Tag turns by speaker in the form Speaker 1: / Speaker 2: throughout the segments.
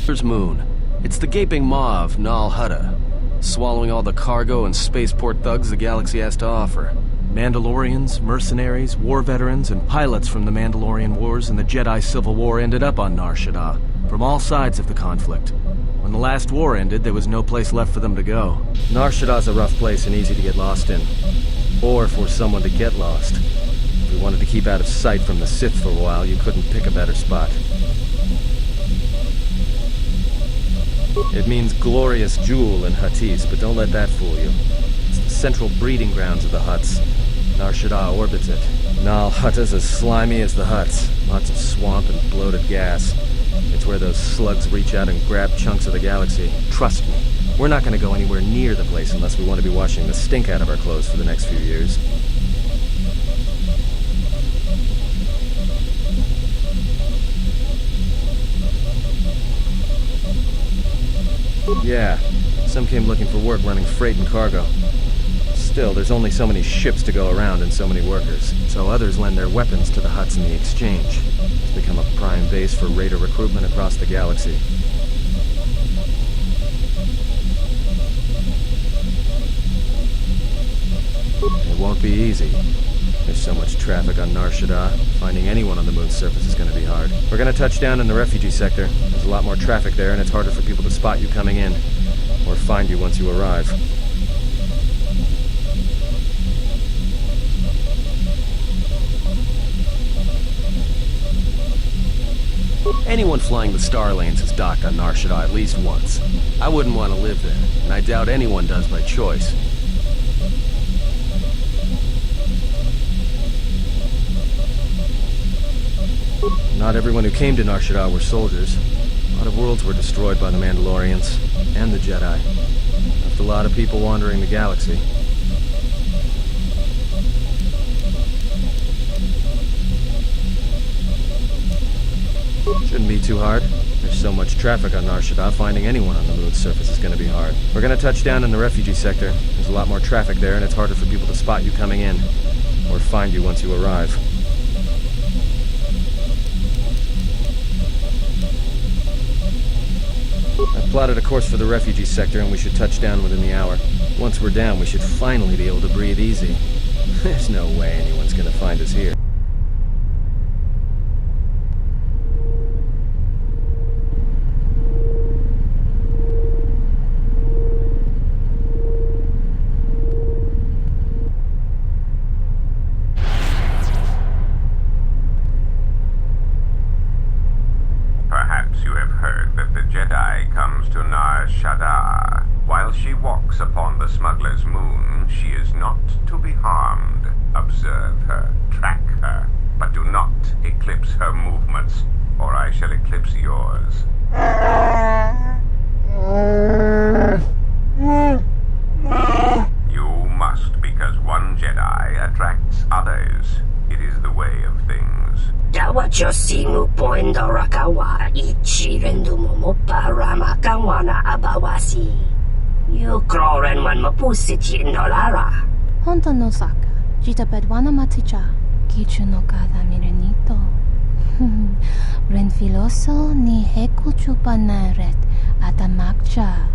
Speaker 1: There's Moon. It's the gaping maw of Nal Hutta, swallowing all the cargo and spaceport thugs the galaxy has to offer. Mandalorians, mercenaries, war veterans, and pilots from the Mandalorian Wars and the Jedi Civil War ended up on Nar Shaddaa, from all sides of the conflict. When the last war ended, there was no place left for them to go. Nar Shaddaa's a rough place and easy to get lost in. Or for someone to get lost. If you wanted to keep out of sight from the Sith for a while, you couldn't pick a better spot. It means glorious jewel in Huttese, but don't let that fool you. It's the central breeding grounds of the Hutts. Nar Shaddaa orbits it. Nal Hutta's as slimy as the Hutts. Lots of swamp and bloated gas. It's where those slugs reach out and grab chunks of the galaxy. Trust me, we're not going to go anywhere near the place unless we want to be washing the stink out of our clothes for the next few years. Yeah, some came looking for work running freight and cargo. Still, there's only so many ships to go around and so many workers, so others lend their weapons to the Hutts in the exchange. It's become a prime base for raider recruitment across the galaxy. It won't be easy. There's so much traffic on Nar Shaddaa, finding anyone on the moon's surface is going to be hard. We're going to touch down in the refugee sector. There's a lot more traffic there, and it's harder for people to spot you coming in, or find you once you arrive. Anyone flying the Star Lanes has docked on Nar Shaddaa at least once. I wouldn't want to live there, and I doubt anyone does by choice. Not everyone who came to Nar Shaddaa were soldiers. A lot of worlds were destroyed by the Mandalorians, and the Jedi. Left a lot of people wandering the galaxy. Shouldn't be too hard. There's so much traffic on Nar Shaddaa, finding anyone on the moon's surface is going to be hard. We're going to touch down in the refugee sector. There's a lot more traffic there, and it's harder for people to spot you coming in, or find you once you arrive. I've plotted a course for the refugee sector, and we should touch down within the hour. Once we're down, we should finally be able to breathe easy. There's no way anyone's going to find us here.
Speaker 2: Honto no saka, jita bedwana maticha, kichu no kada mirenito. Ren filoso ni heku chupa naret atamakcha.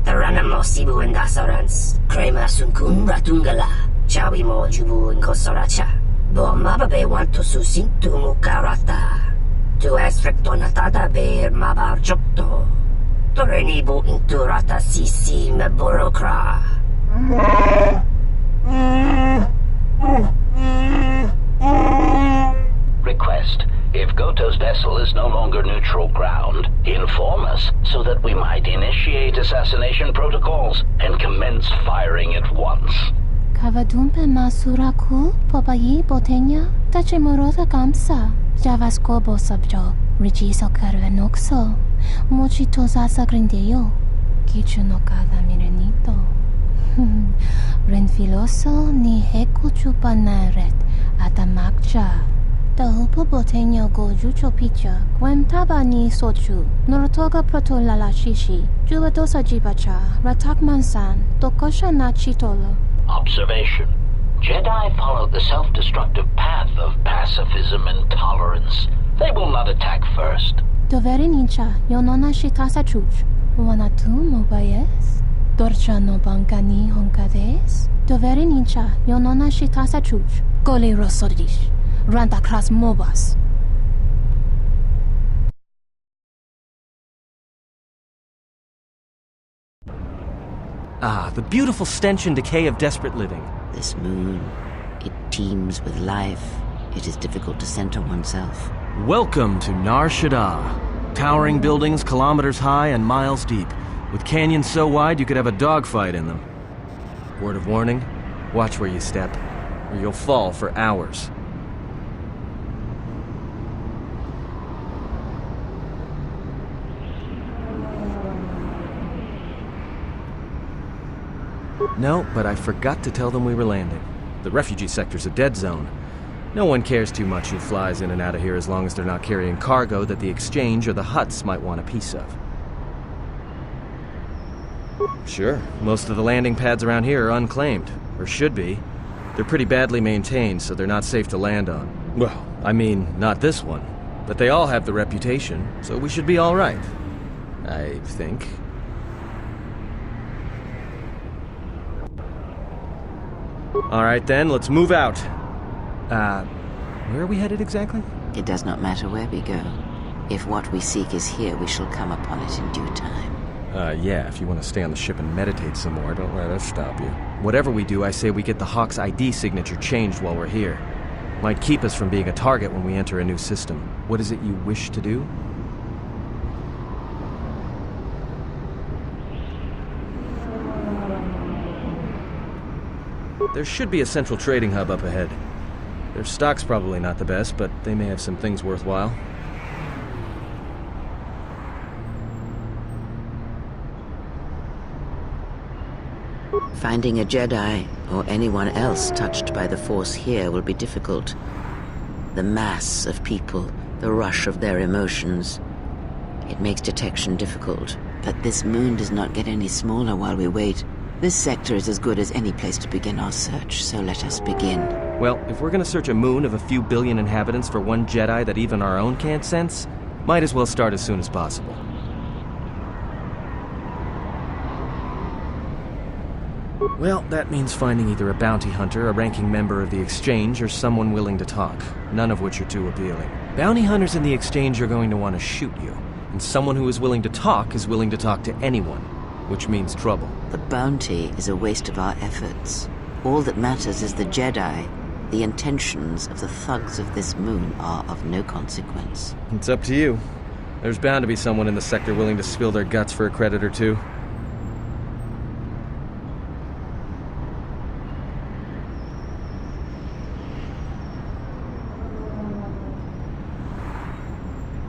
Speaker 3: Taranamo sibu endasarans, crema sunkun ratungala, chawi mo jubu inkosoracha. Bomababe wanto susintu mukarata. Tu es rectonatada ber mabar jokto. Torenibu inturata sisi me burokra.
Speaker 4: Request. If Goto's vessel is no longer neutral ground, inform us so that we might initiate assassination protocols and commence firing at once.
Speaker 2: Kavadumpe masuraku popayi botenya tachimorota kamsa. Javaskobo sabjo, richiso carvenoxo, mochitosa sagrindeyo, kichu no cada mirenito. Renfiloso ni heku chupanaret atamakcha. Tahupo boteño go jucho picha, taba ni sochu, norotoga proto lalashishi, jubadosa jibacha, ratakmansan, tokosha na chitolo.
Speaker 4: Observation. Jedi follow the self-destructive path of pacifism and tolerance. They will not attack first.
Speaker 2: Dovere nincha, yonona shitasa chuch. Wanatu mobayes. Dorcha no bankani honkades. Dovere nincha, yonona shitasa chuch. Gole rosodish. Ranta kras mobas.
Speaker 1: Ah, the beautiful stench and decay of desperate living.
Speaker 5: This moon, it teems with life. It is difficult to center oneself.
Speaker 1: Welcome to Nar Shaddaa. Towering buildings kilometers high and miles deep, with canyons so wide you could have a dogfight in them. Word of warning, watch where you step, or you'll fall for hours. No, but I forgot to tell them we were landing. The refugee sector's a dead zone. No one cares too much who flies in and out of here as long as they're not carrying cargo that the Exchange or the Hutts might want a piece of. Sure, most of the landing pads around here are unclaimed, or should be. They're pretty badly maintained, so they're not safe to land on. Well, I mean, not this one. But they all have the reputation, so we should be all right. I think. Alright then, let's move out. Where are we headed exactly?
Speaker 5: It does not matter where we go. If what we seek is here, we shall come upon it in due time.
Speaker 1: Yeah, if you want to stay on the ship and meditate some more, don't let us stop you. Whatever we do, I say we get the Hawk's ID signature changed while we're here. Might keep us from being a target when we enter a new system. What is it you wish to do? There should be a central trading hub up ahead. Their stock's probably not the best, but they may have some things worthwhile.
Speaker 5: Finding a Jedi, or anyone else touched by the Force here, will be difficult. The mass of people, the rush of their emotions. It makes detection difficult. But this moon does not get any smaller while we wait. This sector is as good as any place to begin our search, so let us begin.
Speaker 1: Well, if we're gonna search a moon of a few billion inhabitants for one Jedi that even our own can't sense, might as well start as soon as possible. Well, that means finding either a bounty hunter, a ranking member of the Exchange, or someone willing to talk, none of which are too appealing. Bounty hunters in the Exchange are going to want to shoot you, and someone who is willing to talk to anyone, which means trouble.
Speaker 5: The bounty is a waste of our efforts. All that matters is the Jedi. The intentions of the thugs of this moon are of no consequence.
Speaker 1: It's up to you. There's bound to be someone in the sector willing to spill their guts for a credit or two.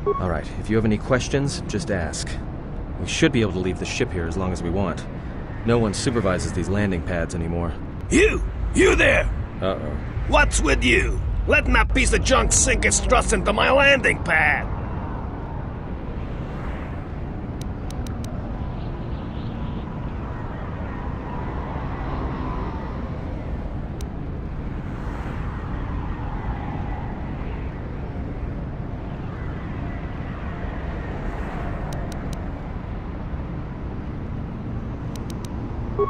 Speaker 1: Alright, if you have any questions, just ask. We should be able to leave the ship here as long as we want. No one supervises these landing pads anymore.
Speaker 6: You there!
Speaker 1: Uh-oh.
Speaker 6: What's with you? Letting that piece of junk sink its struts into my landing pad!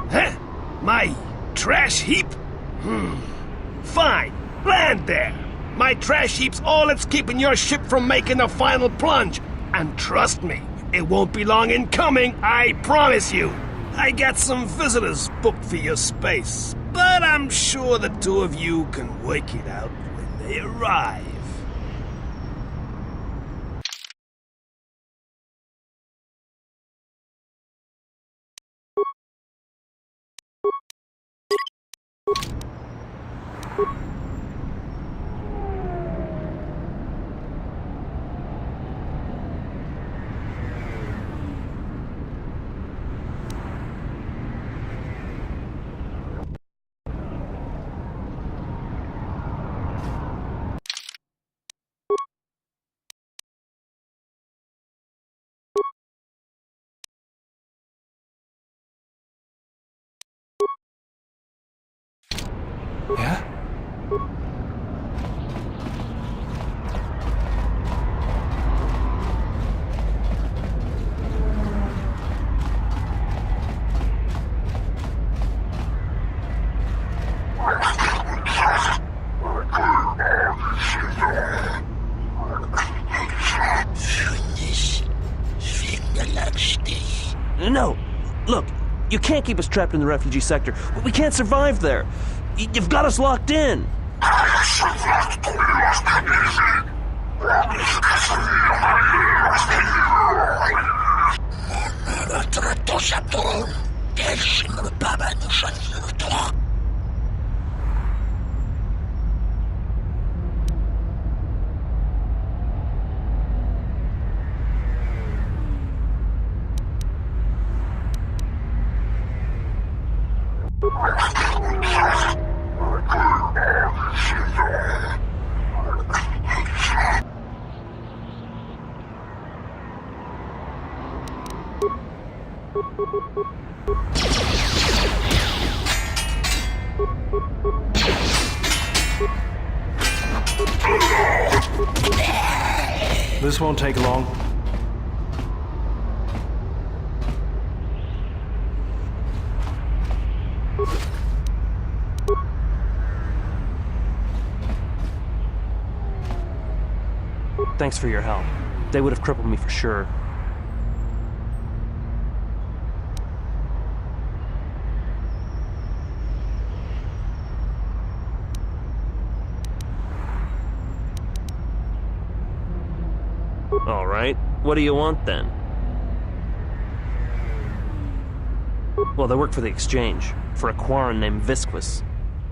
Speaker 6: Huh? My trash heap? Fine, land there. My trash heap's all that's keeping your ship from making the final plunge. And trust me, it won't be long in coming, I promise you. I got some visitors booked for your space, but I'm sure the two of you can work it out when they arrive.
Speaker 7: can't keep us trapped in the refugee sector. We can't survive there. You've got us locked in.
Speaker 8: This won't take long.
Speaker 7: Thanks for your help. They would have crippled me for sure. All right, what do you want then? Well, they work for the Exchange, for a Quarren named Visquis.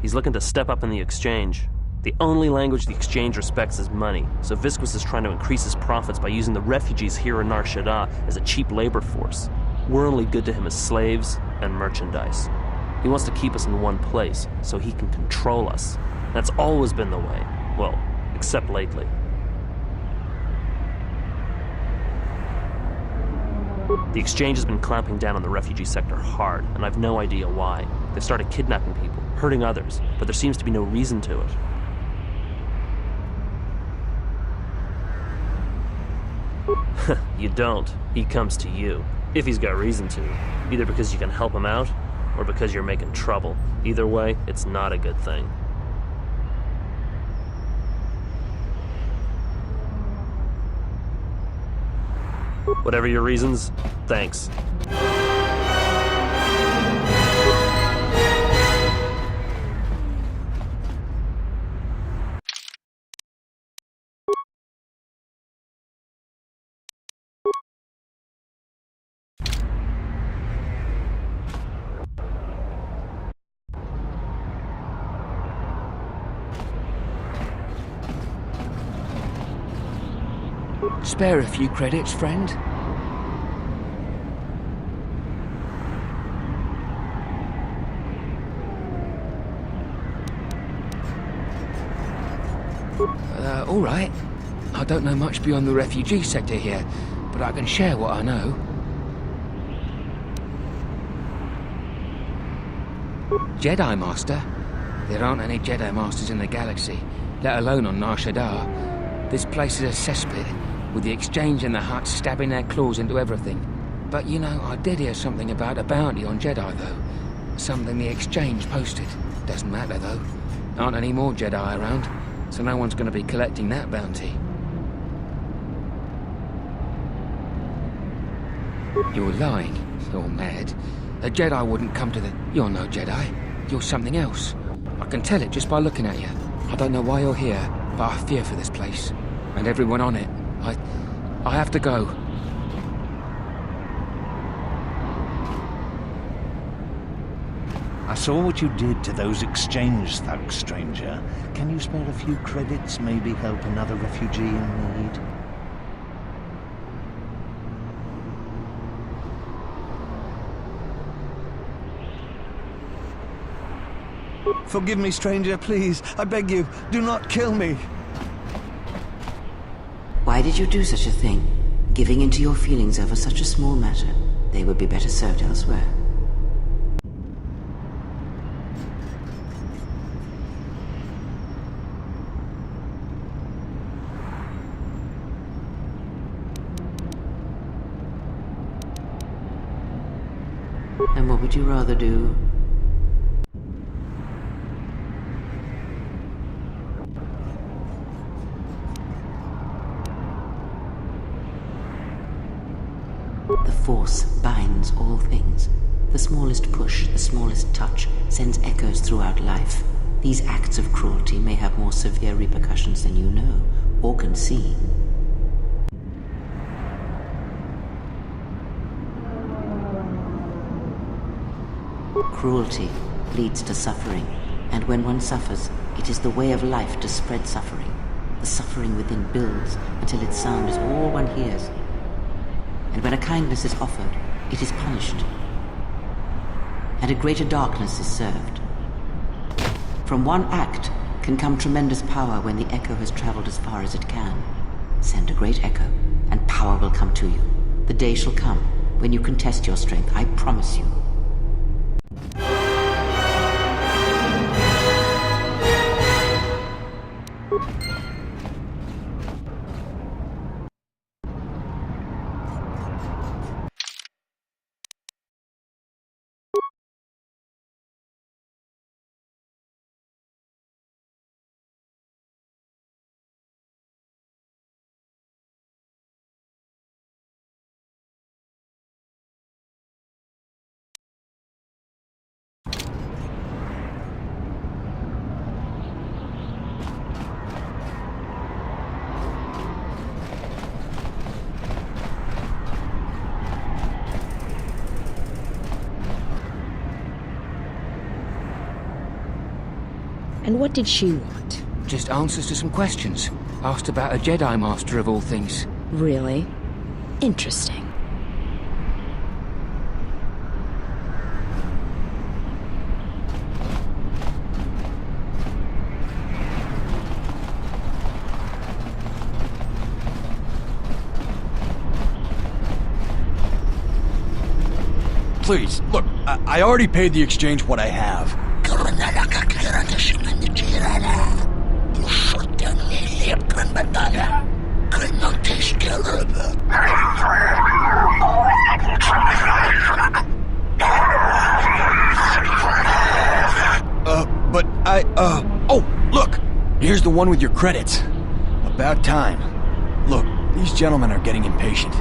Speaker 7: He's looking to step up in the Exchange. The only language the Exchange respects is money, so Visquis is trying to increase his profits by using the refugees here in Nar Shaddaa as a cheap labor force. We're only good to him as slaves and merchandise. He wants to keep us in one place, so he can control us. That's always been the way. Well, except lately. The Exchange has been clamping down on the refugee sector hard, and I've no idea why. They've started kidnapping people, hurting others, but there seems to be no reason to it. You don't. He comes to you. If he's got reason to. Either because you can help him out, or because you're making trouble. Either way, it's not a good thing. Whatever your reasons, thanks.
Speaker 9: Spare a few credits, friend? All right. I don't know much beyond the refugee sector here, but I can share what I know. Jedi Master? There aren't any Jedi Masters in the galaxy, let alone on Nar Shaddaa. This place is a cesspit, with the Exchange and the Hutts stabbing their claws into everything. But you know, I did hear something about a bounty on Jedi, though. Something the Exchange posted. Doesn't matter, though. Aren't any more Jedi around, so no one's going to be collecting that bounty. You're lying. You're mad. A Jedi wouldn't come to the... You're no Jedi. You're something else. I can tell it just by looking at you. I don't know why you're here, but I fear for this place. And everyone on it. I have to go.
Speaker 8: I saw what you did to those Exchange thugs, stranger. Can you spare a few credits, maybe help another refugee in need?
Speaker 10: Forgive me, stranger, please. I beg you, do not kill me.
Speaker 5: Why did you do such a thing? Giving in to your feelings over such a small matter. They would be better served elsewhere. And what would you rather do? The Force binds all things. The smallest push, the smallest touch, sends echoes throughout life. These acts of cruelty may have more severe repercussions than you know or can see. Cruelty leads to suffering, and when one suffers, it is the way of life to spread suffering. The suffering within builds until its sound is all one hears. And when a kindness is offered, it is punished, and a greater darkness is served. From one act can come tremendous power when the echo has traveled as far as it can. Send a great echo, and power will come to you. The day shall come when you can test your strength, I promise you.
Speaker 11: And what did she want?
Speaker 9: Just answers to some questions. Asked about a Jedi Master of all things.
Speaker 11: Really? Interesting.
Speaker 12: Please, look, I already paid the exchange what I have. Oh, look! Here's the one with your credits. About time. Look, these gentlemen are getting impatient.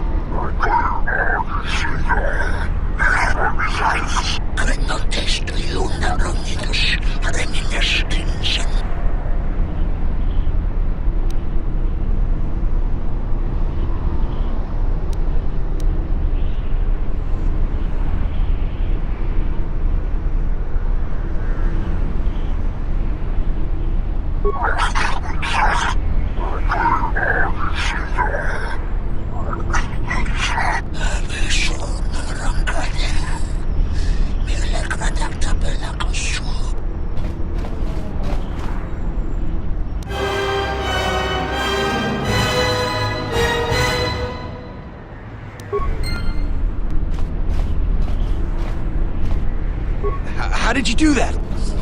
Speaker 12: How did you do that?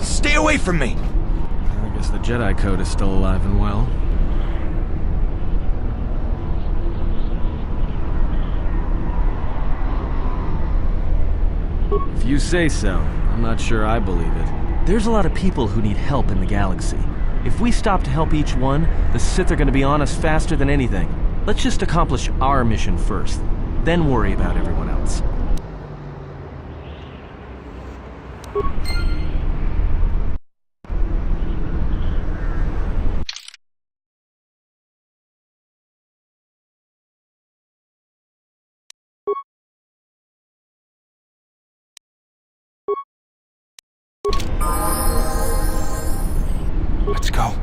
Speaker 12: Stay away from me!
Speaker 1: I guess the Jedi Code is still alive and well. If you say so, I'm not sure I believe it. There's a lot of people who need help in the galaxy. If we stop to help each one, the Sith are gonna be on us faster than anything. Let's just accomplish our mission first, then worry about everyone else.
Speaker 12: Let's go.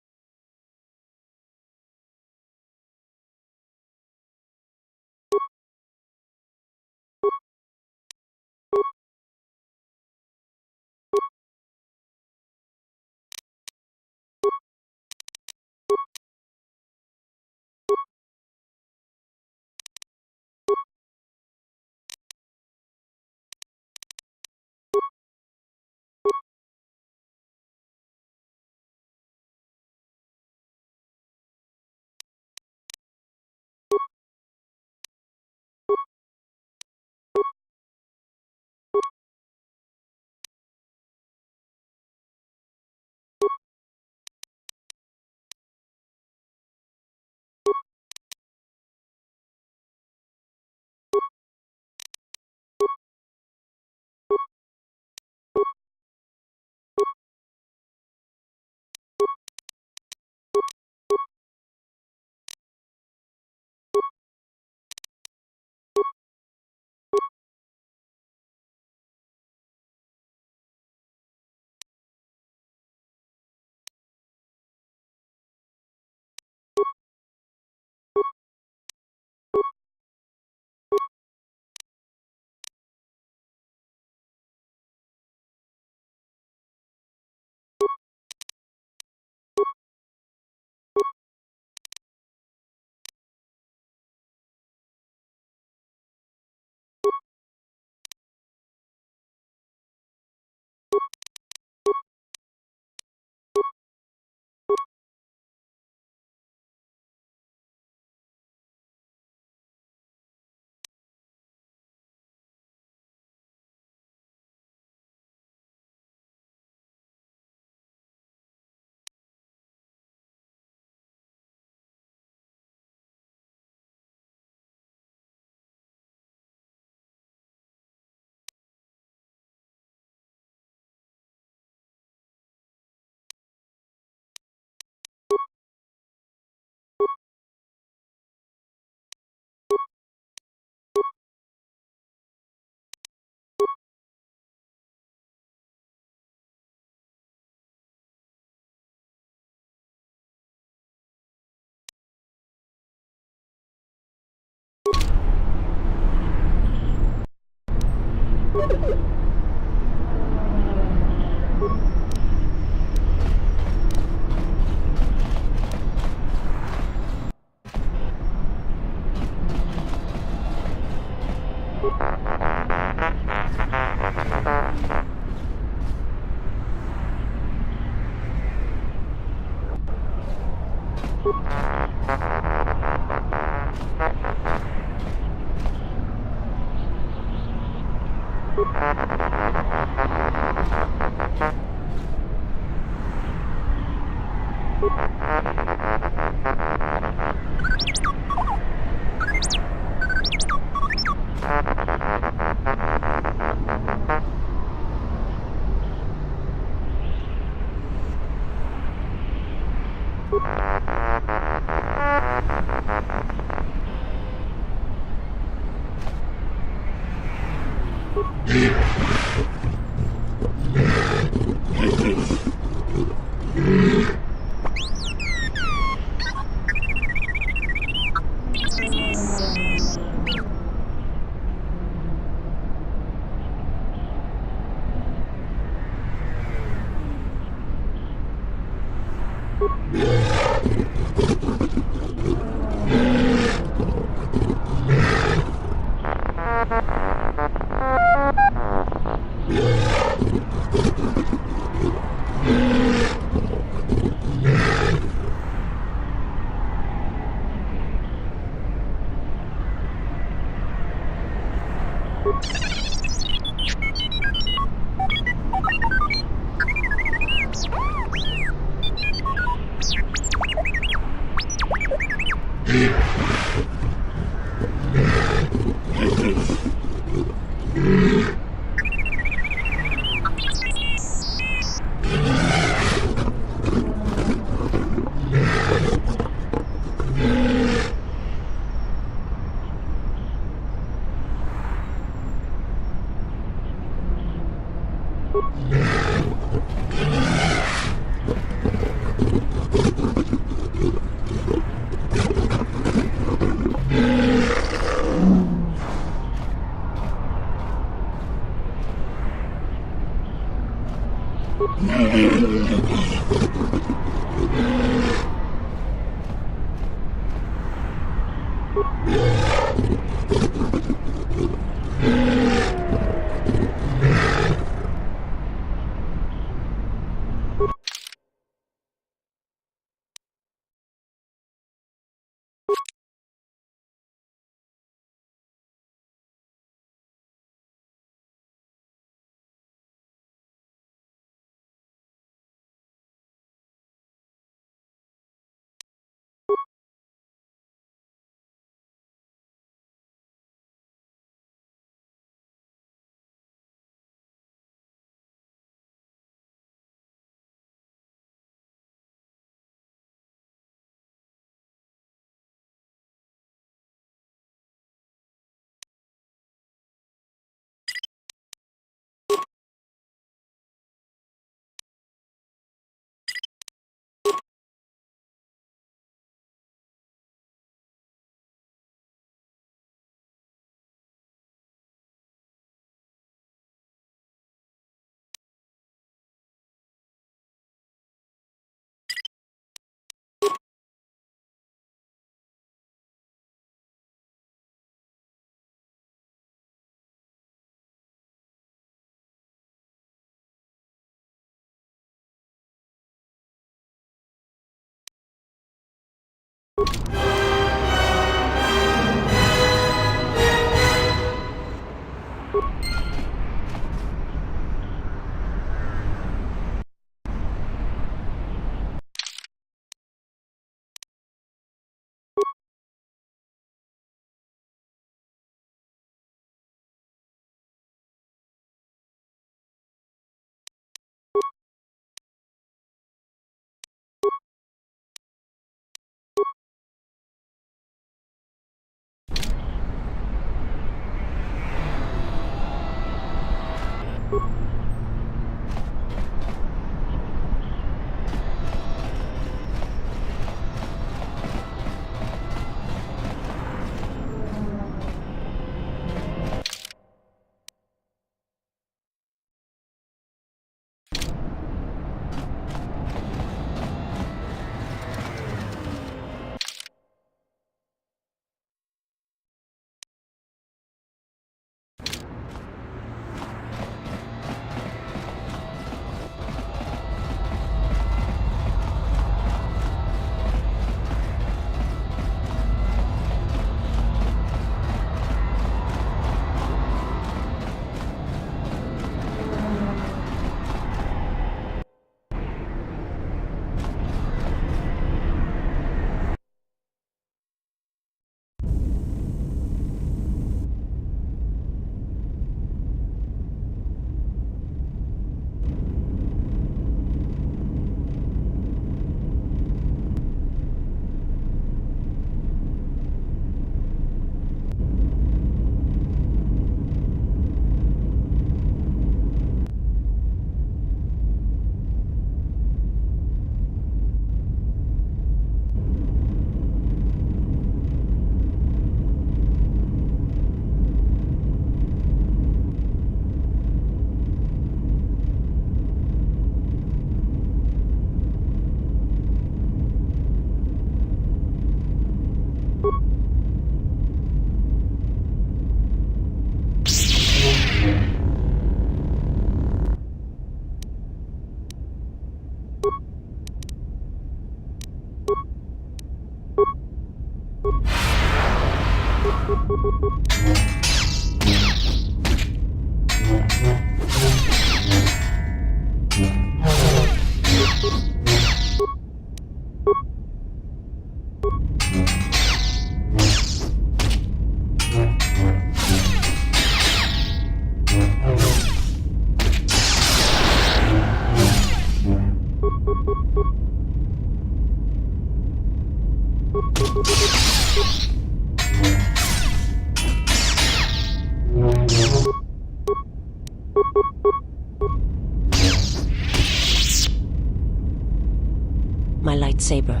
Speaker 13: My lightsaber.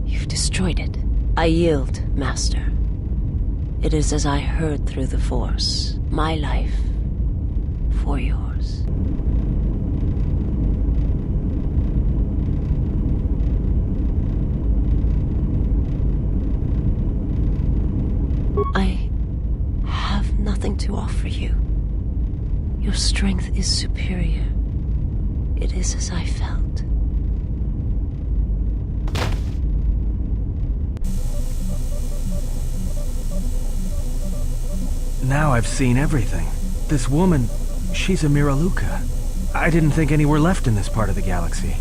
Speaker 13: You've destroyed it. I yield, Master. It is as I heard through the Force. My life for yours. I have nothing to offer you. Your strength is superior. It is as I felt.
Speaker 1: Now I've seen everything. This woman, she's a Miraluka. I didn't think any were left in this part of the galaxy.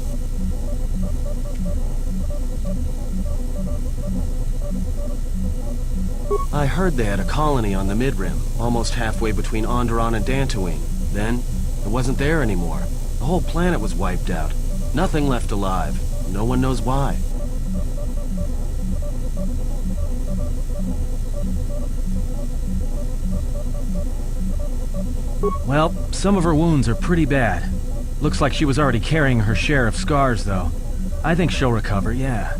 Speaker 1: I heard they had a colony on the Midrim, almost halfway between Onderon and Dantooine. Then, it wasn't there anymore. The whole planet was wiped out. Nothing left alive. No one knows why. Well, some of her wounds are pretty bad. Looks like she was already carrying her share of scars, though. I think she'll recover, yeah.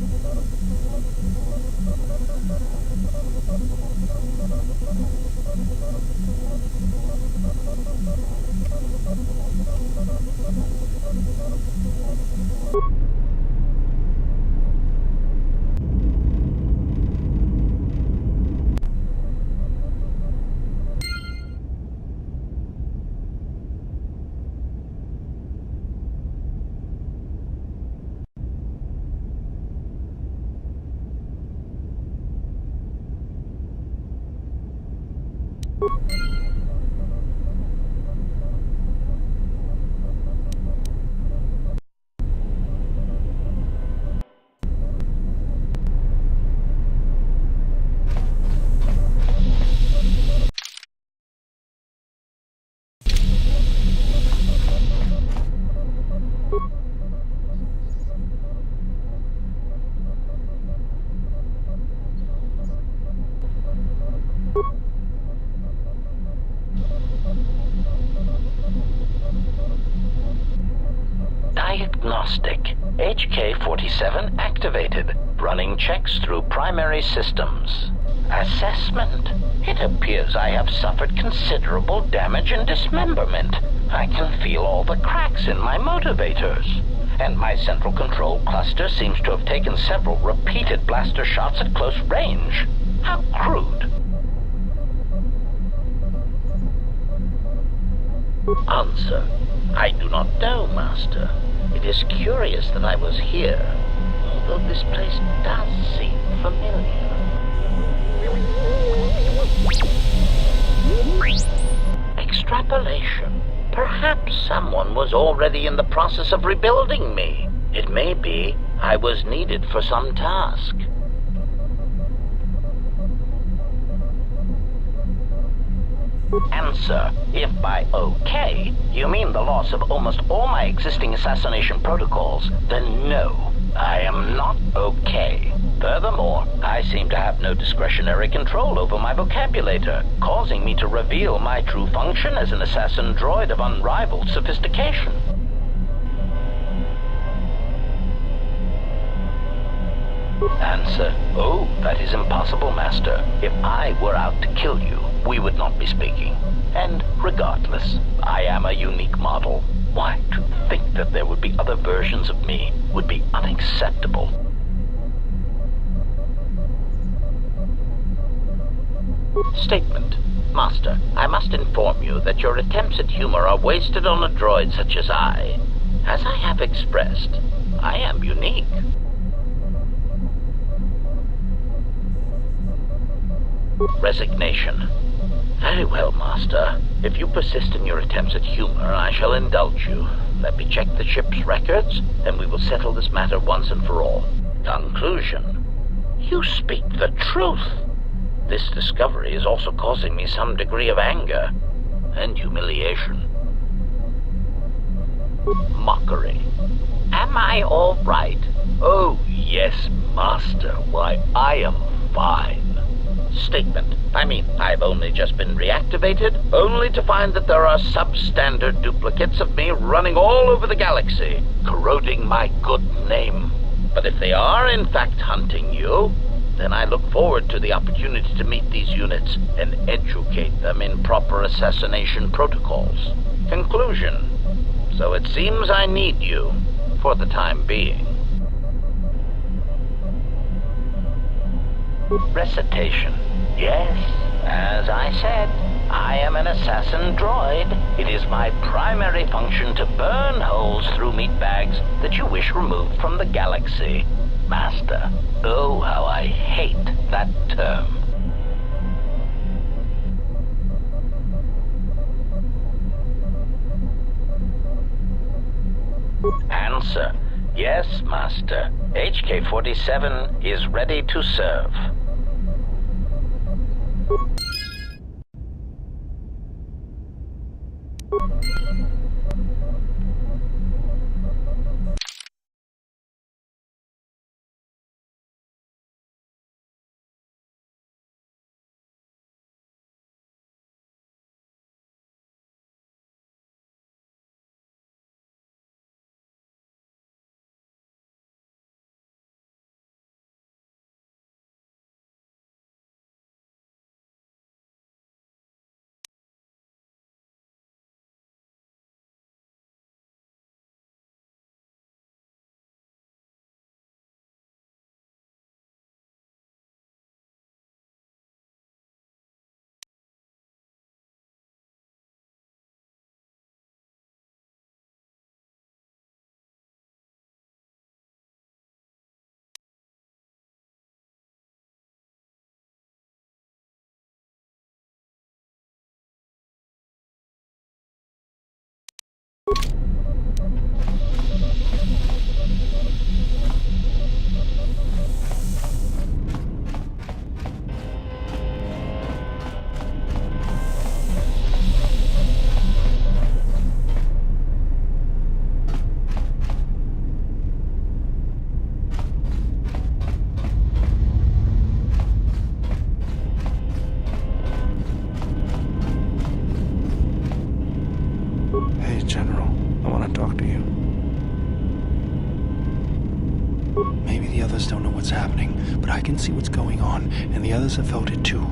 Speaker 4: Diagnostic. HK-47 activated. Running checks through primary systems. Assessment. It appears I have suffered considerable damage and dismemberment. I can feel all the cracks in my motivators. And my central control cluster seems to have taken several repeated blaster shots at close range. How crude. Answer. I do not know, Master. It is curious that I was here, although this place does seem familiar. Extrapolation. Perhaps someone was already in the process of rebuilding me. It may be I was needed for some task. Answer. If by okay, you mean the loss of almost all my existing assassination protocols, then no, I am not okay. Furthermore, I seem to have no discretionary control over my vocabulator, causing me to reveal my true function as an assassin droid of unrivaled sophistication. Answer. Oh, that is impossible, Master. If I were out to kill you, we would not be speaking. And regardless, I am a unique model. Why, to think that there would be other versions of me would be unacceptable. Statement. Master, I must inform you that your attempts at humor are wasted on a droid such as I. As I have expressed, I am unique. Resignation. Very well, Master. If you persist in your attempts at humor, I shall indulge you. Let me check the ship's records, and we will settle this matter once and for all. Conclusion. You speak the truth. This discovery is also causing me some degree of anger and humiliation. Mockery. Am I all right? Oh, yes, Master. Why, I am fine. statement. I mean, I've only just been reactivated, only to find that there are substandard duplicates of me running all over the galaxy, corroding my good name. But if they are in fact hunting you, then I look forward to the opportunity to meet these units and educate them in proper assassination protocols. Conclusion. So it seems I need you, for the time being. Recitation. Yes, as I said, I am an assassin droid. It is my primary function to burn holes through meatbags that you wish removed from the galaxy. Master, oh, how I hate that term. Answer. Yes, Master. HK-47 is ready to serve.
Speaker 10: Hey, General. I want to talk to you. Maybe the others don't know what's happening, but I can see what's going on, and the others have felt it too.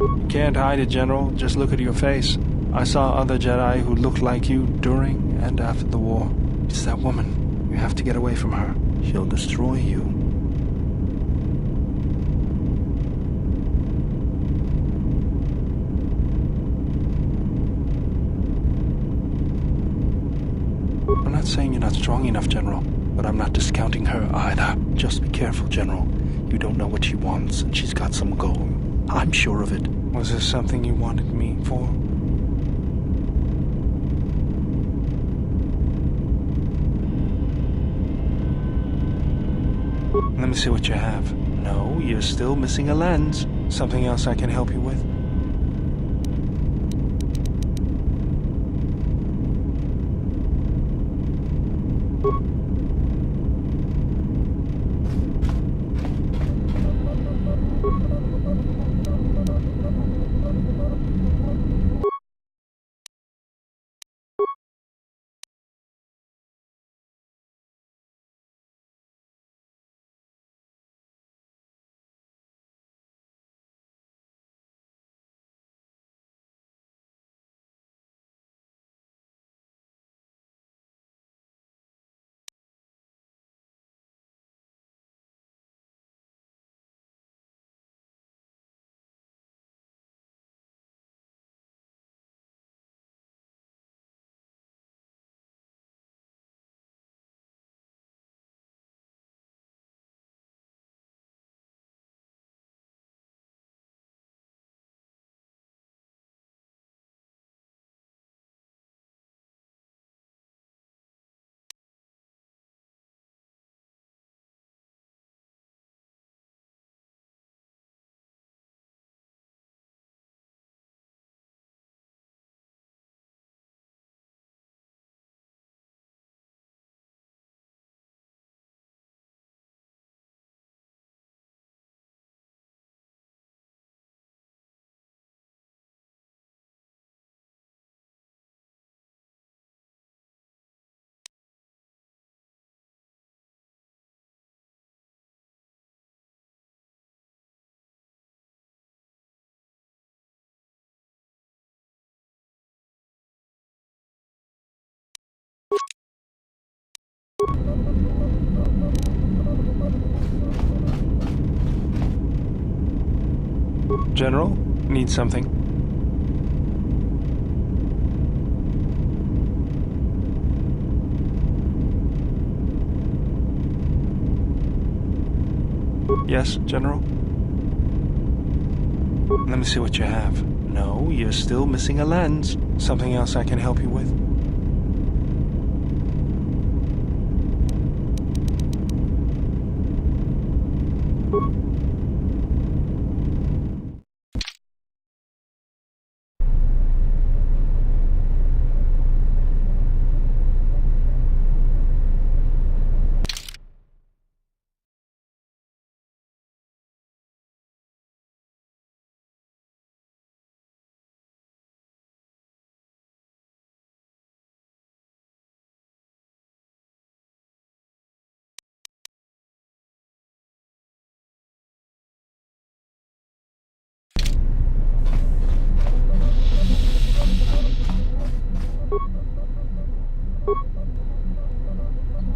Speaker 10: You can't hide it, General. Just look at your face. I saw other Jedi who looked like you during and after the war. It's that woman. You have to get away from her. She'll destroy you. I'm not saying you're not strong enough, General, but I'm not discounting her either. Just be careful, General. You don't know what she wants, and she's got some goal. I'm sure of it. Was this something you wanted me for? Let me see what you have. No, you're still missing a lens. Something else I can help you with? General, need something? Yes, General? Let me see what you have. No, you're still missing a lens. Something else I can help you with?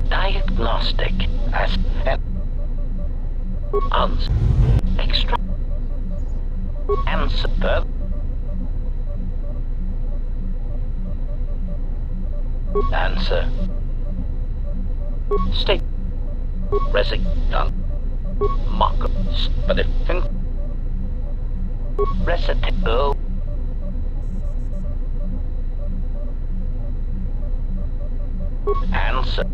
Speaker 4: Diagnostic as an extra answer. Answer. State. Resident. Mock. Specific. Recitable. Answer.